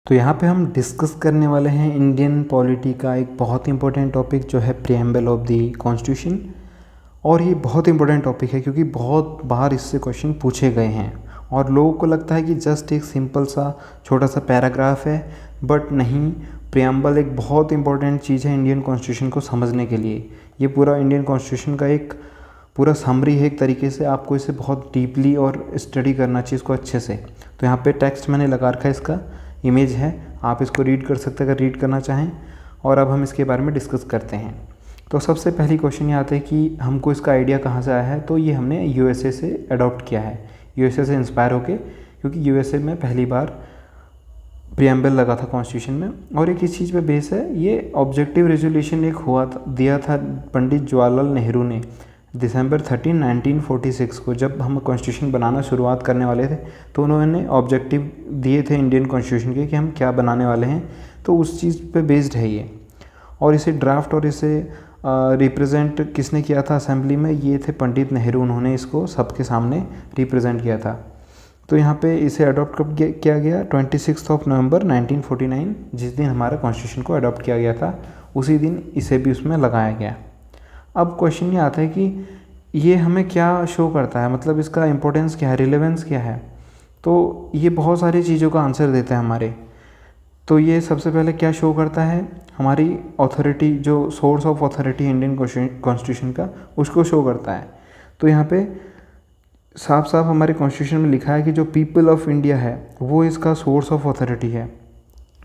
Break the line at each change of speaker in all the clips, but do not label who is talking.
तो यहाँ पे हम डिस्कस करने वाले हैं इंडियन पॉलिटी का एक बहुत इंपॉर्टेंट टॉपिक जो है प्रीएम्बल ऑफ द कॉन्स्टिट्यूशन। और ये बहुत इंपॉर्टेंट टॉपिक है क्योंकि बहुत बार इससे क्वेश्चन पूछे गए हैं और लोगों को लगता है कि जस्ट एक सिंपल सा छोटा सा पैराग्राफ है, बट नहीं, प्रीएम्बल एक बहुत इंपॉर्टेंट चीज़ है इंडियन कॉन्स्टिट्यूशन को समझने के लिए। ये पूरा इंडियन कॉन्स्टिट्यूशन का एक पूरा समरी है एक तरीके से, आपको इसे बहुत डीपली और स्टडी करना चाहिए इसको अच्छे से। तो यहाँ पे टेक्स्ट मैंने लगा रखा है, इसका इमेज है, आप इसको रीड कर सकते हैं अगर रीड करना चाहें। और अब हम इसके बारे में डिस्कस करते हैं। तो सबसे पहली क्वेश्चन ये आता है कि हमको इसका आइडिया कहाँ से आया है। तो ये हमने यूएसए से अडॉप्ट किया है, यूएसए से इंस्पायर होके, क्योंकि यूएसए में पहली बार प्रीएम्बल लगा था कॉन्स्टिट्यूशन में। और एक इस चीज़ पे बेस है, ये ऑब्जेक्टिव रेजोल्यूशन एक हुआ था, दिया था पंडित जवाहरलाल नेहरू ने दिसंबर 13, 1946 को। जब हम कॉन्स्टिट्यूशन बनाना शुरुआत करने वाले थे तो उन्होंने ऑब्जेक्टिव दिए थे इंडियन कॉन्स्टिट्यूशन के कि हम क्या बनाने वाले हैं। तो उस चीज़ पे बेस्ड है ये। और इसे ड्राफ्ट और इसे रिप्रेजेंट किसने किया था असेंबली में, ये थे पंडित नेहरू। उन्होंने इसको सबके सामने रिप्रेजेंट किया था। तो यहाँ पे इसे अडॉप्ट कब किया गया, 26 नवंबर 1949, जिस दिन हमारा कॉन्स्टिट्यूशन को अडॉप्ट किया गया था उसी दिन इसे भी उसमें लगाया गया। अब क्वेश्चन ये आता है कि ये हमें क्या शो करता है, मतलब इसका इंपॉर्टेंस क्या है, रिलेवेंस क्या है। तो ये बहुत सारी चीज़ों का आंसर देता है हमारे। तो ये सबसे पहले क्या शो करता है, हमारी अथॉरिटी, जो source of authority Indian constitution का, उसको शो करता है। तो यहाँ पे साफ साफ हमारे कॉन्स्टिट्यूशन में लिखा है कि जो पीपल ऑफ इंडिया है वो इसका सोर्स ऑफ अथॉरिटी है,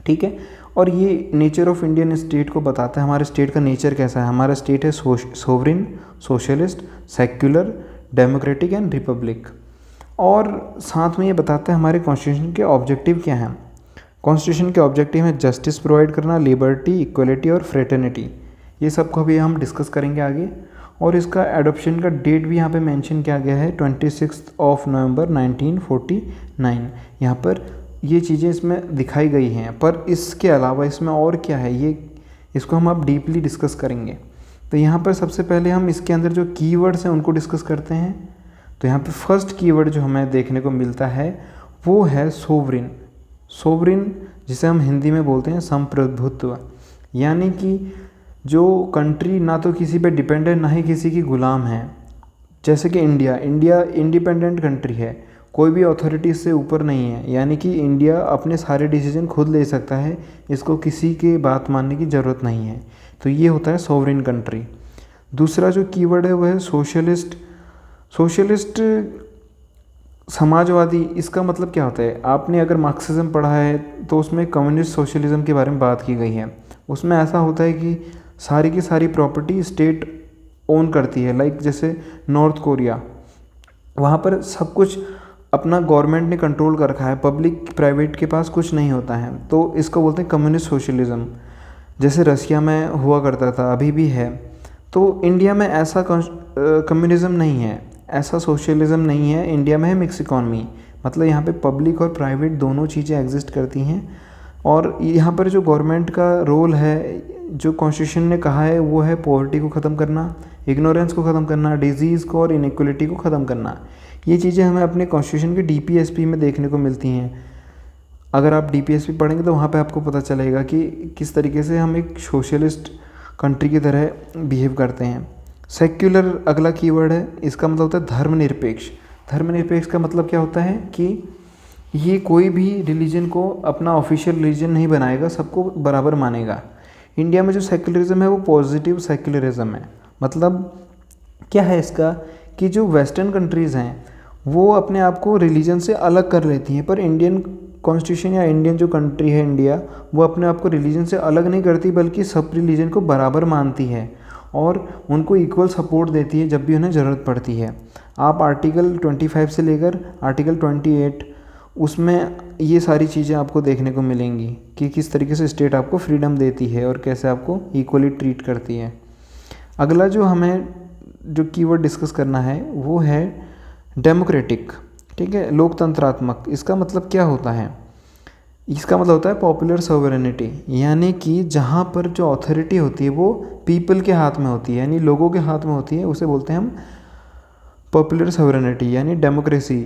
ठीक है। और ये नेचर ऑफ इंडियन स्टेट को बताता है, हमारे स्टेट का नेचर कैसा है। हमारा स्टेट है sovereign, socialist, secular, democratic and Republic. और साथ में ये बताता है हमारे कॉन्स्टिट्यूशन के ऑब्जेक्टिव क्या हैं। कॉन्स्टिट्यूशन के ऑब्जेक्टिव है जस्टिस प्रोवाइड करना, लिबर्टी, इक्वलिटी और फ्रेटर्निटी। ये सब को भी हम डिस्कस करेंगे आगे। और इसका एडॉप्शन का डेट भी यहाँ पे मेंशन किया गया है, 26 नवंबर 1949। यहाँ पर ये चीज़ें इसमें दिखाई गई हैं, पर इसके अलावा इसमें और क्या है, ये इसको हम अब डीपली डिस्कस करेंगे। तो यहाँ पर सबसे पहले हम इसके अंदर जो कीवर्ड्स हैं उनको डिस्कस करते हैं। तो यहाँ पे फर्स्ट कीवर्ड जो हमें देखने को मिलता है वो है सोवरिन। सोवरिन जिसे हम हिंदी में बोलते हैं संप्रभुत्व, यानी कि जो कंट्री ना तो किसी पे डिपेंडेंट ना ही किसी की गुलाम है। जैसे कि इंडिया इंडिपेंडेंट कंट्री है, कोई भी अथॉरिटी से ऊपर नहीं है, यानी कि इंडिया अपने सारे डिसीजन खुद ले सकता है, इसको किसी की बात मानने की ज़रूरत नहीं है। तो ये होता है सोवरिन कंट्री। दूसरा जो कीवर्ड है वो है सोशलिस्ट। सोशलिस्ट समाजवादी, इसका मतलब क्या होता है, आपने अगर मार्क्सिज्म पढ़ा है तो उसमें कम्युनिस्ट सोशलिज्म के बारे में बात की गई है। उसमें ऐसा होता है कि सारी की सारी प्रॉपर्टी स्टेट ओन करती है, लाइक जैसे नॉर्थ कोरिया, वहाँ पर सब कुछ अपना गवर्नमेंट ने कंट्रोल कर रखा है, पब्लिक प्राइवेट के पास कुछ नहीं होता है। तो इसको बोलते हैं कम्युनिस्ट सोशलिज्म। जैसे रशिया में हुआ करता था, अभी भी है। तो इंडिया में ऐसा कम्युनिज्म नहीं है, ऐसा सोशलिज्म नहीं है। इंडिया में है मिक्स इकॉनमी, मतलब यहाँ पे पब्लिक और प्राइवेट दोनों चीज़ें एग्जिस्ट करती हैं। और यहाँ पर जो गवर्नमेंट का रोल है, जो कॉन्स्टिट्यूशन ने कहा है, वो है पॉवर्टी को ख़त्म करना, इग्नोरेंस को ख़त्म करना, डिजीज़ को और इनइक्वलिटी को ख़त्म करना। ये चीज़ें हमें अपने कॉन्स्टिट्यूशन के डीपीएसपी में देखने को मिलती हैं। अगर आप डीपीएसपी पढ़ेंगे तो वहाँ पे आपको पता चलेगा कि किस तरीके से हम एक सोशलिस्ट कंट्री की तरह बिहेव करते हैं। सेक्युलर अगला कीवर्ड है, इसका मतलब होता है धर्मनिरपेक्ष। धर्मनिरपेक्ष का मतलब क्या होता है कि ये कोई भी रिलीजन को अपना ऑफिशियल रिलीजन नहीं बनाएगा, सबको बराबर मानेगा। इंडिया में जो सेक्युलरिज्म है वो पॉजिटिव सेक्युलरिज्म है। मतलब क्या है इसका, कि जो वेस्टर्न कंट्रीज़ हैं वो अपने आप को रिलीजन से अलग कर लेती हैं, पर इंडियन कॉन्स्टिट्यूशन या इंडियन जो कंट्री है इंडिया, वो अपने आप को रिलीजन से अलग नहीं करती, बल्कि सब रिलीजन को बराबर मानती है और उनको इक्वल सपोर्ट देती है जब भी उन्हें ज़रूरत पड़ती है। आप आर्टिकल 25 से लेकर आर्टिकल 28, उसमें ये सारी चीज़ें आपको देखने को मिलेंगी कि किस तरीके से स्टेट आपको फ्रीडम देती है और कैसे आपको इक्वली ट्रीट करती है। अगला जो हमें जो कीवर्ड डिस्कस करना है वो है डेमोक्रेटिक, ठीक है, लोकतंत्रात्मक। इसका मतलब क्या होता है, इसका मतलब होता है पॉपुलर सोवरेनिटी, यानी कि जहाँ पर जो अथॉरिटी होती है वो पीपल के हाथ में होती है, यानी लोगों के हाथ में होती है, उसे बोलते हैं हम पॉपुलर सोवरेनिटी यानी डेमोक्रेसी।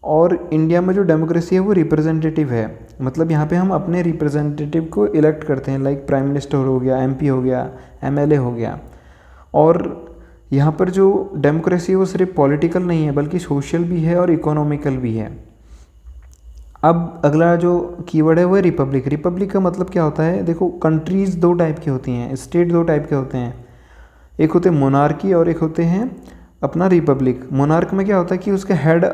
और इंडिया में जो डेमोक्रेसी है वो रिप्रेजेंटेटिव है, मतलब यहाँ पे हम अपने रिप्रेजेंटेटिव को इलेक्ट करते हैं, लाइक प्राइम मिनिस्टर हो गया, एमपी हो गया, एमएलए हो गया। और यहाँ पर जो डेमोक्रेसी है वो सिर्फ पॉलिटिकल नहीं है बल्कि सोशल भी है और इकोनॉमिकल भी है। अब अगला जो कीवर्ड है वो है रिपब्लिक। रिपब्लिक का मतलब क्या होता है, देखो कंट्रीज़ दो टाइप की होती हैं, स्टेट दो टाइप के होते हैं, एक होते हैं मोनार्की और एक होते हैं अपना रिपब्लिक। मोनार्क में क्या होता है कि उसके हेड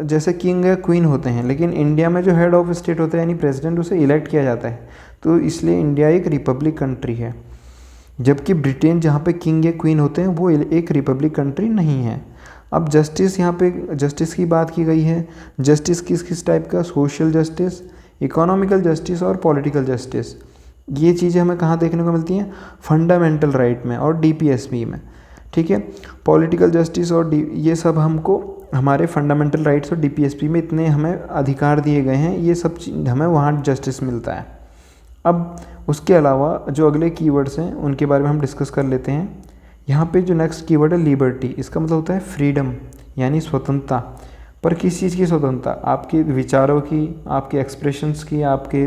जैसे किंग या क्वीन होते हैं, लेकिन इंडिया में जो हेड ऑफ स्टेट होता है यानी प्रेसिडेंट, उसे इलेक्ट किया जाता है, तो इसलिए इंडिया एक रिपब्लिक कंट्री है। जबकि ब्रिटेन जहाँ पे किंग या क्वीन होते हैं वो एक रिपब्लिक कंट्री नहीं है। अब जस्टिस, यहाँ पे जस्टिस की बात की गई है। जस्टिस किस किस टाइप का, सोशल जस्टिस, इकोनॉमिकल जस्टिस और पॉलिटिकल जस्टिस। ये चीज़ें हमें कहाँ देखने को मिलती हैं, फंडामेंटल राइट में और डीपीएसपी में, ठीक है। पॉलिटिकल जस्टिस और ये सब हमको हमारे फंडामेंटल राइट्स और डीपीएसपी में इतने हमें अधिकार दिए गए हैं, ये सब हमें वहाँ जस्टिस मिलता है। अब उसके अलावा जो अगले कीवर्ड्स हैं उनके बारे में हम डिस्कस कर लेते हैं। यहाँ पे जो नेक्स्ट कीवर्ड है लिबर्टी, इसका मतलब होता है फ्रीडम यानी स्वतंत्रता। पर किस चीज़ की स्वतंत्रता, आपके विचारों की, आपके एक्सप्रेशंस की, आपके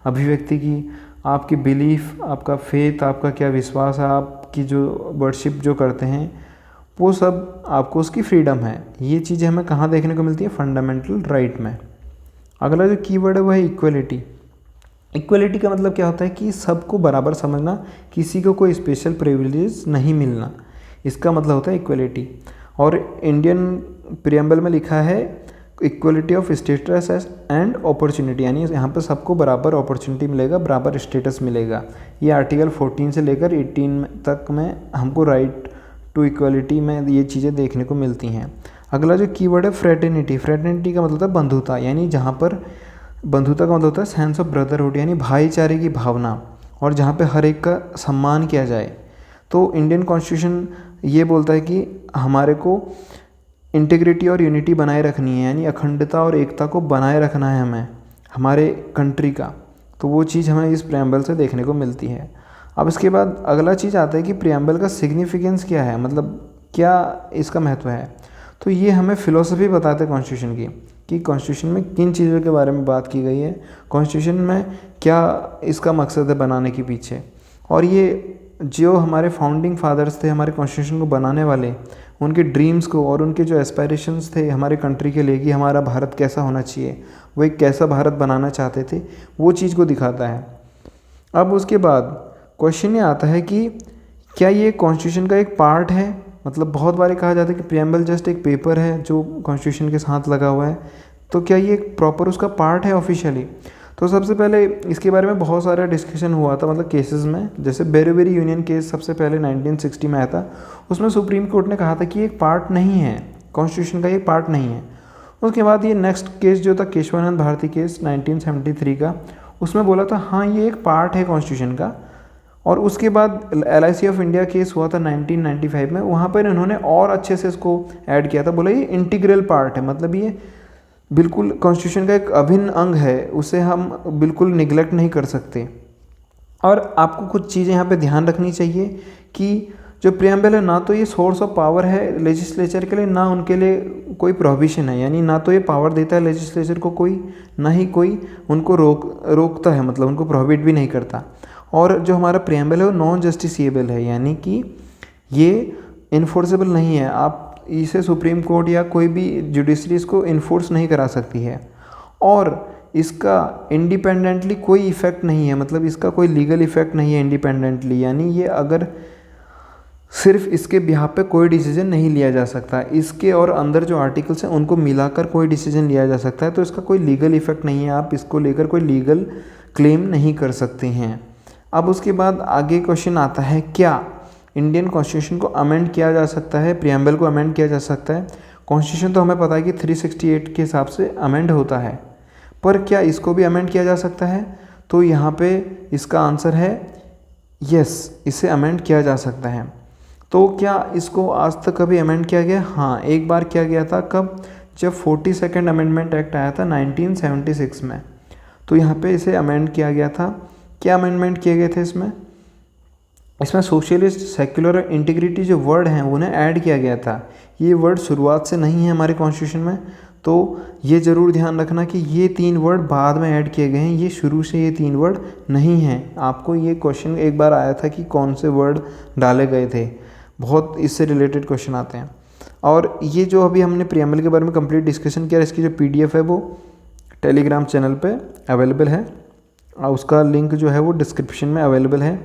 अभिव्यक्ति की, आपकी बिलीफ, आपका फेथ, आपका क्या विश्वास है, आपकी जो वर्शिप जो करते हैं, वो सब आपको उसकी फ्रीडम है। ये चीज़ें हमें कहाँ देखने को मिलती है, फंडामेंटल राइट में। अगला जो कीवर्ड है वो है इक्वलिटी। इक्वलिटी का मतलब क्या होता है कि सबको बराबर समझना, किसी को कोई स्पेशल प्रिविलेज नहीं मिलना, इसका मतलब होता है इक्वलिटी। और इंडियन प्रियम्बल में लिखा है equality of status and opportunity, यानी यहाँ पर सबको बराबर अपॉर्चुनिटी मिलेगा, बराबर स्टेटस मिलेगा। ये आर्टिकल 14 से लेकर 18 तक में हमको राइट टू इक्वलिटी में ये चीज़ें देखने को मिलती हैं। अगला जो कीवर्ड है फ्रेटर्निटी। फ्रेटर्निटी का मतलब होता है बंधुता, यानी जहाँ पर बंधुता का मतलब होता है सेंस ऑफ ब्रदरहुड यानी भाईचारे की भावना, और जहाँ पे हर एक का सम्मान किया जाए। तो इंडियन कॉन्स्टिट्यूशन ये बोलता है कि हमारे को इंटीग्रिटी और यूनिटी बनाए रखनी है, यानी अखंडता और एकता को बनाए रखना है हमें हमारे कंट्री का। तो वो चीज़ हमें इस प्रियम्बल से देखने को मिलती है। अब इसके बाद अगला चीज़ आता है कि प्रियम्बल का सिग्निफिकेंस क्या है, मतलब क्या इसका महत्व है। तो ये हमें फ़िलोसफी बताते हैं कॉन्स्टिट्यूशन की, कि कॉन्स्टिट्यूशन में किन चीज़ों के बारे में बात की गई है, कॉन्स्टिट्यूशन में क्या इसका मकसद है बनाने के पीछे। और ये जो हमारे फाउंडिंग फादर्स थे, हमारे कॉन्स्टिट्यूशन को बनाने वाले, उनके ड्रीम्स को और उनके जो एस्पायरेशंस थे हमारे कंट्री के लिए कि हमारा भारत कैसा होना चाहिए, वो एक कैसा भारत बनाना चाहते थे, वो चीज़ को दिखाता है। अब उसके बाद क्वेश्चन ये आता है कि क्या ये कॉन्स्टिट्यूशन का एक पार्ट है, मतलब बहुत बार कहा जाता है कि प्रियम्बल जस्ट एक पेपर है जो कॉन्स्टिट्यूशन के साथ लगा हुआ है, तो क्या ये एक प्रॉपर उसका पार्ट है ऑफिशियली। तो सबसे पहले इसके बारे में बहुत सारा डिस्कशन हुआ था, मतलब केसेस में, जैसे बेरीबेरी यूनियन केस सबसे पहले 1960 में आया था। उसमें सुप्रीम कोर्ट ने कहा था कि एक पार्ट नहीं है, कॉन्स्टिट्यूशन का एक पार्ट नहीं है। उसके बाद ये नेक्स्ट केस जो था केशवानंद भारती केस 1973 का, उसमें बोला था हाँ ये एक पार्ट है कॉन्स्टिट्यूशन का। और उसके बाद LIC ऑफ इंडिया केस हुआ था 1995 में, वहाँ पर इन्होंने और अच्छे से इसको ऐड किया था, बोला ये इंटीग्रल पार्ट है, मतलब ये बिल्कुल कॉन्स्टिट्यूशन का एक अभिन्न अंग है, उसे हम बिल्कुल निगलेक्ट नहीं कर सकते। और आपको कुछ चीज़ें यहाँ पे ध्यान रखनी चाहिए कि जो प्रियम्बल है ना तो ये सोर्स ऑफ पावर है लेजिस्लेचर के लिए, ना उनके लिए कोई प्रोहिबिशन है, यानी ना तो ये पावर देता है लेजिस्लेचर को कोई, ना ही कोई उनको रोकता है, मतलब उनको प्रोहिबिट भी नहीं करता। और जो हमारा प्रियम्बल है वो नॉन जस्टिसिएबल है, यानी कि ये इन्फोर्सेबल नहीं है, आप इसे सुप्रीम कोर्ट या कोई भी जुडिशरी इसको इन्फोर्स नहीं करा सकती है। और इसका इंडिपेंडेंटली कोई इफ़ेक्ट नहीं है, मतलब इसका कोई लीगल इफ़ेक्ट नहीं है इंडिपेंडेंटली, यानी ये अगर सिर्फ इसके बिहाफ पे कोई डिसीजन नहीं लिया जा सकता, इसके और अंदर जो आर्टिकल्स हैं उनको मिलाकर कोई डिसीजन लिया जा सकता है, तो इसका कोई लीगल इफ़ेक्ट नहीं है, आप इसको लेकर कोई लीगल क्लेम नहीं कर सकते हैं। अब उसके बाद आगे क्वेश्चन आता है क्या इंडियन कॉन्स्टिट्यूशन को अमेंड किया जा सकता है, प्रियम्बल को अमेंड किया जा सकता है। कॉन्स्टिट्यूशन तो हमें पता है कि 368 के हिसाब से अमेंड होता है, पर क्या इसको भी अमेंड किया जा सकता है। तो यहाँ पे इसका आंसर है यस, इसे अमेंड किया जा सकता है। तो क्या इसको आज तक कभी अमेंड किया गया? हाँ, एक बार किया गया था, कब? जब 42nd अमेंडमेंट एक्ट आया था 1976 में, तो यहाँ पे इसे अमेंड किया गया था। क्या अमेंडमेंट किए गए थे इसमें सोशलिस्ट, सेक्युलर और इंटीग्रिटी जो वर्ड हैं उन्हें ऐड किया गया था। ये वर्ड शुरुआत से नहीं है हमारे कॉन्स्टिट्यूशन में, तो ये ज़रूर ध्यान रखना कि ये 3 वर्ड बाद में ऐड किए गए हैं, ये शुरू से ये 3 वर्ड नहीं हैं। आपको ये क्वेश्चन एक बार आया था कि कौन से वर्ड डाले गए थे, बहुत इससे रिलेटेड क्वेश्चन आते हैं। और ये जो अभी हमने प्रीएम्बल के बारे में कंप्लीट डिस्कशन किया, इसकी जो PDF है वो टेलीग्राम चैनल पे अवेलेबल है, और उसका लिंक जो है वो डिस्क्रिप्शन में अवेलेबल है,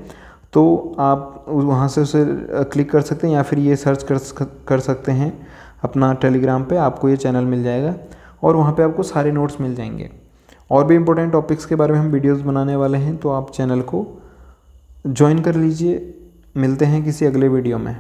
तो आप वहाँ से उसे क्लिक कर सकते हैं, या फिर ये सर्च कर सकते हैं अपना टेलीग्राम पे, आपको ये चैनल मिल जाएगा और वहाँ पे आपको सारे नोट्स मिल जाएंगे। और भी इम्पोर्टेंट टॉपिक्स के बारे में हम वीडियोस बनाने वाले हैं, तो आप चैनल को ज्वाइन कर लीजिए। मिलते हैं किसी अगले वीडियो में।